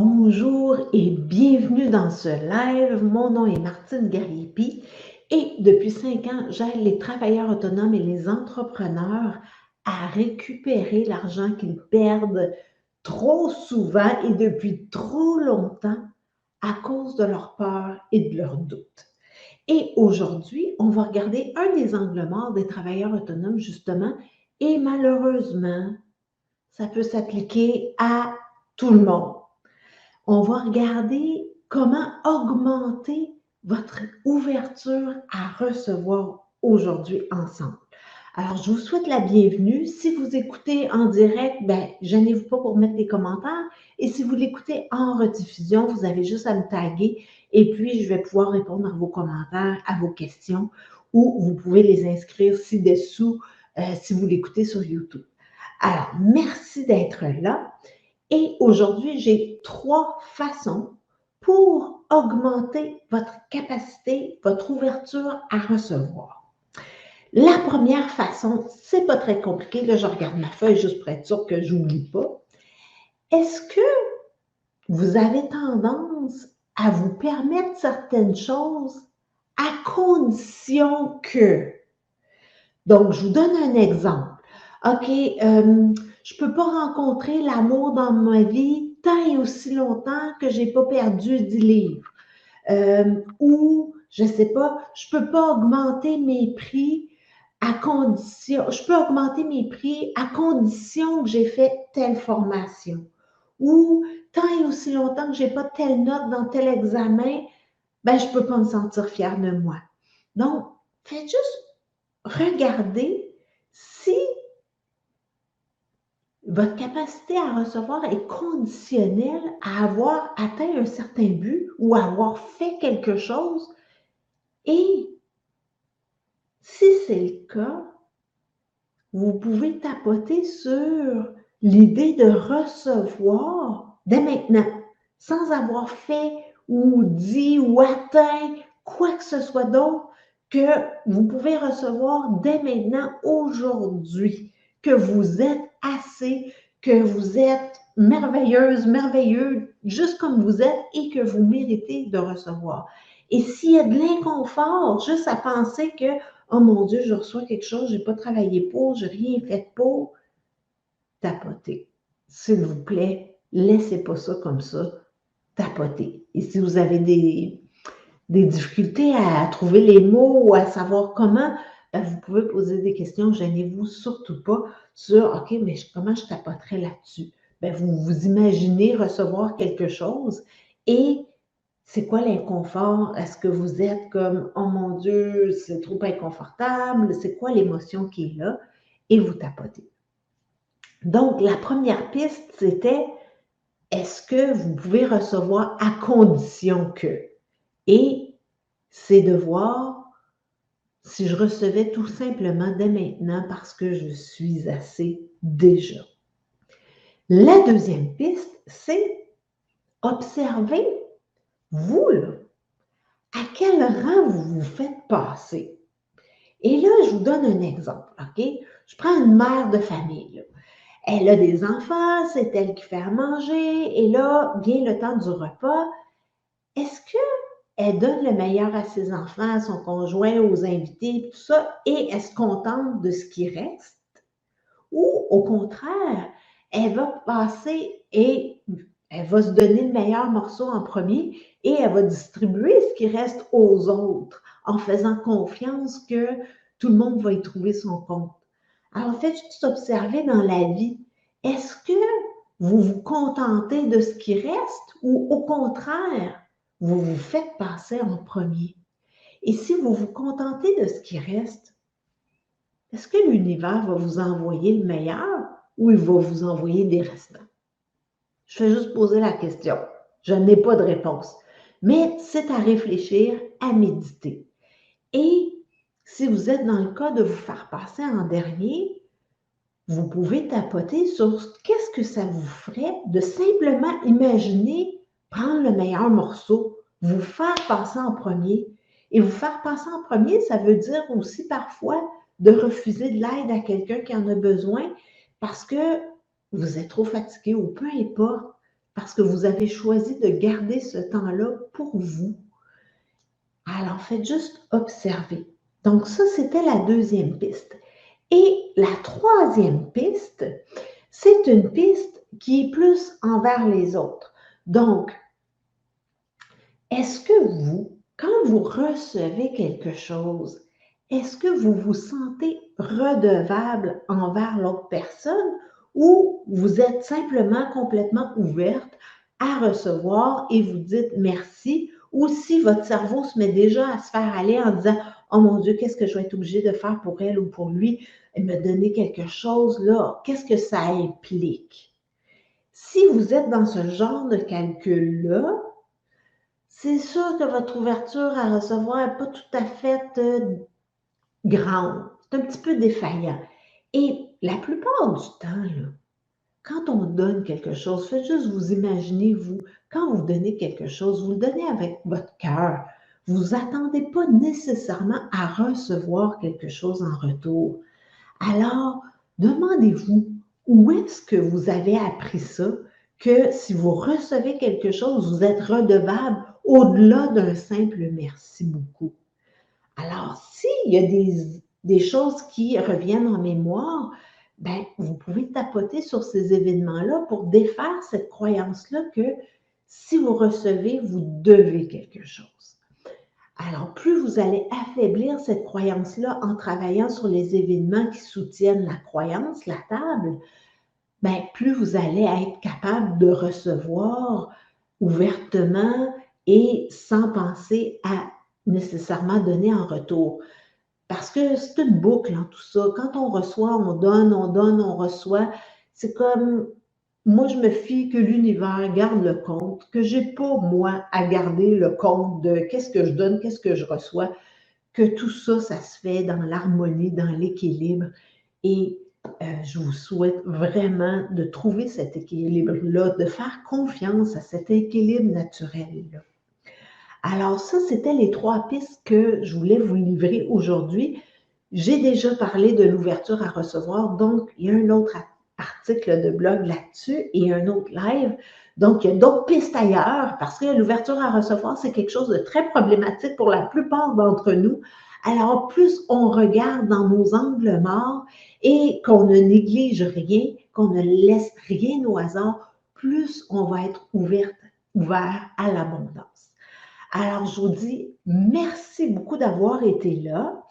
Bonjour et bienvenue dans ce live. Mon nom est Martine Gariepi et depuis 5 ans, j'aide les travailleurs autonomes et les entrepreneurs à récupérer l'argent qu'ils perdent trop souvent et depuis trop longtemps à cause de leur peur et de leurs doutes. Et aujourd'hui, on va regarder un des angles morts des travailleurs autonomes justement et malheureusement, ça peut s'appliquer à tout le monde. On va regarder comment augmenter votre ouverture à recevoir aujourd'hui ensemble. Alors, je vous souhaite la bienvenue. Si vous écoutez en direct, gênez-vous pas pour mettre des commentaires. Et si vous l'écoutez en rediffusion, vous avez juste à me taguer et puis je vais pouvoir répondre à vos commentaires, à vos questions ou vous pouvez les inscrire ci-dessous si vous l'écoutez sur YouTube. Alors, merci d'être là. Et aujourd'hui, j'ai 3 façons pour augmenter votre capacité, votre ouverture à recevoir. La première façon, c'est pas très compliqué. Là, je regarde ma feuille juste pour être sûre que je n'oublie pas. Est-ce que vous avez tendance à vous permettre certaines choses à condition que... Donc, je vous donne un exemple. OK, je ne peux pas rencontrer l'amour dans ma vie tant et aussi longtemps que je n'ai pas perdu 10 livres. Ou, je ne sais pas, je ne peux pas augmenter mes prix à condition, je peux augmenter mes prix à condition que j'ai fait telle formation. Ou, tant et aussi longtemps que je n'ai pas telle note dans tel examen, je ne peux pas me sentir fière de moi. Donc, faites juste regarder si votre capacité à recevoir est conditionnelle à avoir atteint un certain but ou à avoir fait quelque chose. Et si c'est le cas, vous pouvez tapoter sur l'idée de recevoir dès maintenant, sans avoir fait ou dit ou atteint quoi que ce soit d'autre que vous pouvez recevoir dès maintenant, aujourd'hui, que vous êtes assez, que vous êtes merveilleuse, merveilleux, juste comme vous êtes et que vous méritez de recevoir. Et s'il y a de l'inconfort, juste à penser que oh mon Dieu, je reçois quelque chose, je n'ai pas travaillé pour, je n'ai rien fait pour, tapotez. S'il vous plaît, laissez pas ça comme ça, tapotez. Et si vous avez des difficultés à trouver les mots ou à savoir comment, vous pouvez poser des questions, gênez-vous surtout pas sur « OK, mais comment je tapoterais là-dessus? » Vous imaginez recevoir quelque chose et c'est quoi l'inconfort? Est-ce que vous êtes comme « Oh mon Dieu, c'est trop inconfortable », c'est quoi l'émotion qui est là? Et vous tapotez. Donc, la première piste, c'était est-ce que vous pouvez recevoir à condition que? Et c'est de voir si je recevais tout simplement dès maintenant parce que je suis assez déjà. La deuxième piste, c'est observer, vous, là, à quel rang vous vous faites passer. Et là, je vous donne un exemple, OK? Je prends une mère de famille, là. Elle a des enfants, c'est elle qui fait à manger, et là, vient le temps du repas. Est-ce qu'elle donne le meilleur à ses enfants, à son conjoint, aux invités, tout ça, et elle se contente de ce qui reste? Ou au contraire, elle va passer et elle va se donner le meilleur morceau en premier et elle va distribuer ce qui reste aux autres en faisant confiance que tout le monde va y trouver son compte. Alors, faites juste observer dans la vie, est-ce que vous vous contentez de ce qui reste ou au contraire, vous vous faites passer en premier? Et si vous vous contentez de ce qui reste, est-ce que l'univers va vous envoyer le meilleur ou il va vous envoyer des restants? Je fais juste poser la question. Je n'ai pas de réponse. Mais c'est à réfléchir, à méditer. Et si vous êtes dans le cas de vous faire passer en dernier, vous pouvez tapoter sur qu'est-ce que ça vous ferait de simplement imaginer prendre le meilleur morceau, vous faire passer en premier. Et vous faire passer en premier, ça veut dire aussi parfois de refuser de l'aide à quelqu'un qui en a besoin parce que vous êtes trop fatigué ou peu importe, parce que vous avez choisi de garder ce temps-là pour vous. Alors, faites juste observer. Donc, ça, c'était la deuxième piste. Et la troisième piste, c'est une piste qui est plus envers les autres. Donc, est-ce que vous, quand vous recevez quelque chose, est-ce que vous vous sentez redevable envers l'autre personne ou vous êtes simplement complètement ouverte à recevoir et vous dites merci, ou si votre cerveau se met déjà à se faire aller en disant oh mon Dieu, qu'est-ce que je vais être obligée de faire pour elle ou pour lui, me donner quelque chose là, qu'est-ce que ça implique? Si vous êtes dans ce genre de calcul-là, c'est sûr que votre ouverture à recevoir n'est pas tout à fait grande. C'est un petit peu défaillant. Et la plupart du temps, là, quand on donne quelque chose, faites juste vous imaginer, vous, quand vous donnez quelque chose, vous le donnez avec votre cœur. Vous attendez pas nécessairement à recevoir quelque chose en retour. Alors, demandez-vous, où est-ce que vous avez appris ça, que si vous recevez quelque chose, vous êtes redevable au-delà d'un simple merci beaucoup. Alors, s'il y a des choses qui reviennent en mémoire, ben, vous pouvez tapoter sur ces événements-là pour défaire cette croyance-là que si vous recevez, vous devez quelque chose. Alors, plus vous allez affaiblir cette croyance-là en travaillant sur les événements qui soutiennent la croyance, la table, ben, plus vous allez être capable de recevoir ouvertement et sans penser à nécessairement donner en retour. Parce que c'est une boucle, hein, tout ça. Quand on reçoit, on donne, on reçoit. C'est comme, moi, je me fie que l'univers garde le compte, que j'ai pas, moi, à garder le compte de qu'est-ce que je donne, qu'est-ce que je reçois, que tout ça, ça se fait dans l'harmonie, dans l'équilibre. Et je vous souhaite vraiment de trouver cet équilibre-là, de faire confiance à cet équilibre naturel-là. Alors ça, c'était les 3 pistes que je voulais vous livrer aujourd'hui. J'ai déjà parlé de l'ouverture à recevoir, donc il y a un autre article de blog là-dessus et un autre live. Donc, il y a d'autres pistes ailleurs parce que l'ouverture à recevoir, c'est quelque chose de très problématique pour la plupart d'entre nous. Alors, plus on regarde dans nos angles morts et qu'on ne néglige rien, qu'on ne laisse rien au hasard, plus on va être ouvert à l'abondance. Alors, je vous dis merci beaucoup d'avoir été là.